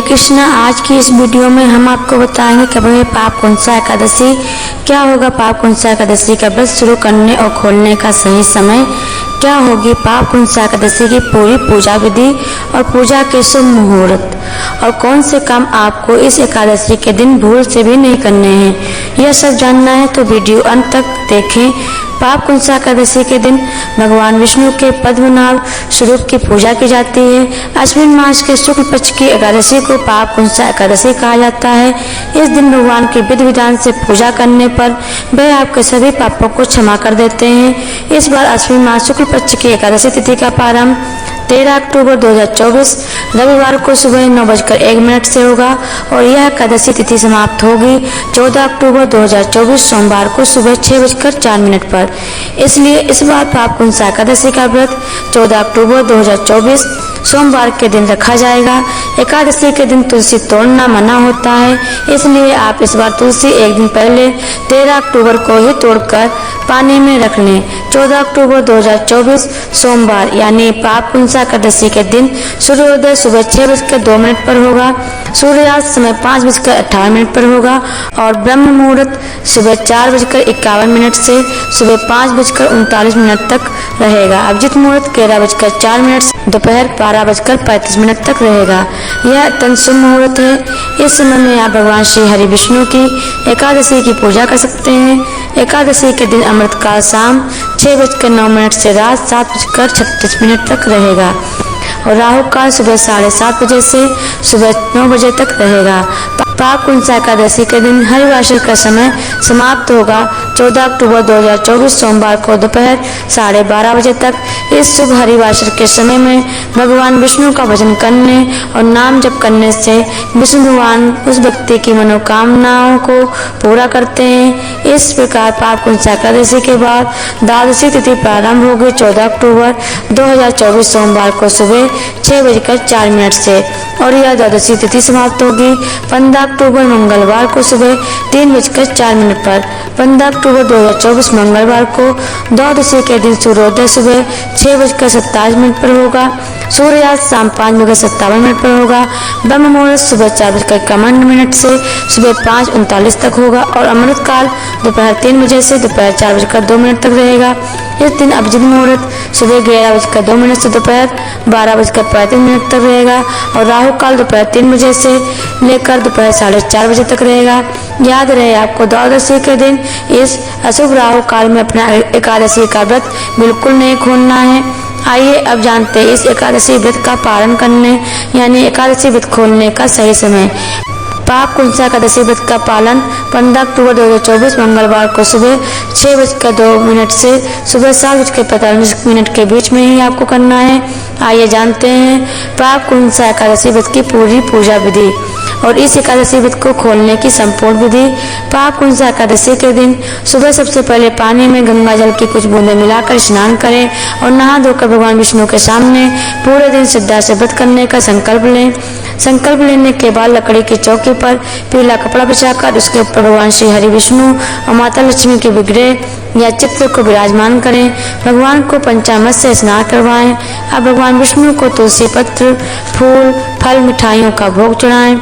कृष्णा। आज की इस वीडियो में हम आपको बताएंगे कब है पाप कुंसा एकादशी, क्या होगा पाप कुंसा एकादशी का व्रत शुरू करने और खोलने का सही समय, क्या होगी पाप कुंसा एकादशी की पूरी पूजा विधि और पूजा के शुभ मुहूर्त, और कौन से काम आपको इस एकादशी के दिन भूल से भी नहीं करने हैं। यह सब जानना है तो वीडियो अंत तक देखें। पाप कुंसा एकादशी के दिन भगवान विष्णु के पद्मनाभ स्वरूप की पूजा की जाती है। अश्विन मास के शुक्ल पक्ष की एकादशी को पाप कुंसा एकादशी कहा जाता है। इस दिन भगवान के विधि विधान से पूजा करने पर वे आपके सभी पापों को क्षमा कर देते हैं। इस बार अश्विन मास शुक्ल पक्ष की एकादशी तिथि का प्रारंभ 13 अक्टूबर 2024 रविवार को सुबह 9:01 से होगा और यह एकादशी तिथि समाप्त होगी 14 अक्टूबर 2024 सोमवार को सुबह 6:04 पर। इसलिए इस बार पाप कुंसा एकादशी का व्रत 14 अक्टूबर 2024 सोमवार के दिन रखा जाएगा। एकादशी के दिन तुलसी तोड़ना मना होता है, इसलिए आप इस बार तुलसी एक दिन पहले 13 अक्टूबर को ही तोड़कर पानी में रख लें। 14 अक्टूबर 2024 सोमवार यानी पाप कुंसा एकादशी के दिन सूर्योदय सुबह 6:02 पर होगा, सूर्यास्त समय 5:58 पर होगा और ब्रह्म मुहूर्त सुबह 4:51 से सुबह 5:39 तक रहेगा। अभिजित मुहूर्त 11:04 से दोपहर 12:35 तक रहेगा। यह अत्यंत शुभ मुहूर्त है। इस समय में आप भगवान श्री हरि विष्णु की एकादशी की पूजा कर सकते हैं। एकादशी के दिन अमृतकाल शाम 6:09 से रात 7:36 तक रहेगा और राहु काल सुबह 7:30 बजे से सुबह 9 बजे तक रहेगा। पाप कुंसा एकादशी के दिन हरिवासर का समय समाप्त होगा 14 अक्टूबर 2024 सोमवार को दोपहर 12:30 बजे तक। इस शुभ हरिवासर के समय में भगवान विष्णु का भजन करने और नाम जप करने से विष्णु भगवान उस व्यक्ति की मनोकामनाओं को पूरा करते हैं। इस प्रकार पाप कुंसा एकादशी के बाद द्वादशी तिथि प्रारंभ होगी 14 अक्टूबर 2024 सोमवार को सुबह 6:04 से और यह द्वादशी तिथि समाप्त होगी 15 अक्टूबर मंगलवार को सुबह 3:04 पर। 15 अक्टूबर 2024 मंगलवार को द्वादशी के दिन सूर्योदय सुबह 6:27 पर होगा, सूर्यास्त शाम 5:57 पर होगा, ब्रह्म मुहूर्त सुबह 4:51 से सुबह 5:39 तक होगा और अमृत काल दोपहर 3 बजे से दोपहर 4:02 तक रहेगा। इस दिन अभिजित मुहूर्त सुबह 11:02 से दोपहर 12:35 तक रहेगा और राहु काल दोपहर 3 बजे से लेकर दोपहर 4:30 बजे तक रहेगा। याद रहे आपको द्वादशी के दिन इस अशुभ राहु काल में अपना एकादशी का व्रत बिल्कुल नहीं खोलना है। आइए अब जानते हैं इस एकादशी व्रत का पालन करने यानी एकादशी व्रत खोलने का सही समय। पाप कुंसा एकादशी व्रत का पालन 15 अक्टूबर 2024 मंगलवार को सुबह 6:02 से सुबह 7:45 के बीच में ही आपको करना है। आइए जानते हैं पाप कुंसा एकादशी व्रत की पूरी पूजा विधि और इस एकादशी व्रत को खोलने की संपूर्ण विधि। पाप कुंसा एकादशी के दिन सुबह सबसे पहले पानी में गंगा जल की कुछ बूंदें मिलाकर स्नान करें और नहा धोकर भगवान विष्णु के सामने पूरे दिन श्रद्धा से व्रत करने का संकल्प लें। संकल्प लेने के बाद लकड़ी की चौकी पर पीला कपड़ा बिछाकर उसके ऊपर भगवान श्री हरि विष्णु और माता लक्ष्मी के विग्रह या चित्र को विराजमान करें। भगवान को पंचामृत से स्नान करवाएं। अब भगवान विष्णु को तुलसी पत्र, फूल, फल, मिठाइयों का भोग चढ़ाएं।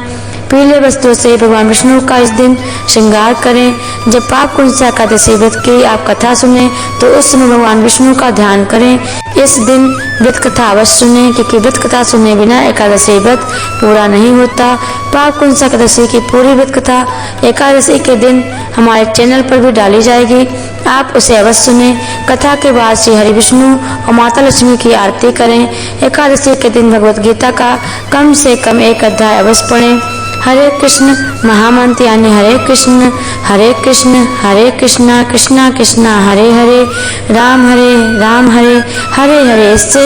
पीले वस्त्रों से भगवान विष्णु का इस दिन श्रृंगार करें। जब पाप कुंसा एकादशी व्रत की आप कथा सुने तो उस समय भगवान विष्णु का ध्यान करें। इस दिन व्रत कथा अवश्य सुने क्योंकि व्रत कथा सुने बिना एकादशी व्रत पूरा नहीं होता। पाप कुंसा एकादशी की पूरी व्रत कथा एकादशी के दिन हमारे चैनल पर भी डाली जाएगी, आप उसे अवश्य सुने। कथा के बाद श्री हरि विष्णु और माता लक्ष्मी की आरती करें। एकादशी के दिन भगवत गीता का कम से कम एक अध्याय अवश्य पढ़ें। हरे कृष्ण महामंत्र यानी हरे कृष्ण हरे कृष्णा कृष्णा कृष्णा हरे हरे राम हरे हरे हरे इससे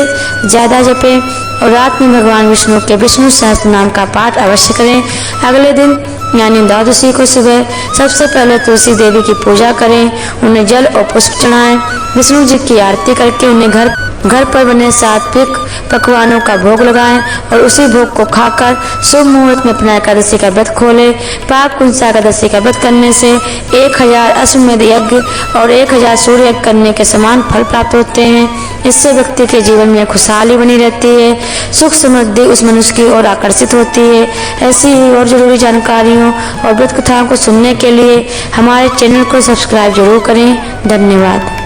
ज़्यादा जपें और रात में भगवान विष्णु के विष्णु सहस्त्र नाम का पाठ अवश्य करें। अगले दिन यानी द्वादशी को सुबह सबसे पहले तुलसी देवी की पूजा करें, उन्हें जल और पुष्प चढ़ाएं। विष्णु जी की आरती करके उन्हें घर घर पर बने सात्विक पकवानों का भोग लगाएं और उसी भोग को खाकर शुभ मुहूर्त में अपना एकादशी का व्रत खोलें। पाप कुंसा एकादशी का व्रत करने से 1000 अश्वमेध यज्ञ और 1000 सूर्य यज्ञ करने के समान फल प्राप्त होते हैं। इससे व्यक्ति के जीवन में खुशहाली बनी रहती है, सुख समृद्धि उस मनुष्य की ओर आकर्षित होती है। ऐसी ही और जरूरी जानकारियों और व्रत कथाओं को सुनने के लिए हमारे चैनल को सब्सक्राइब जरूर करें। धन्यवाद।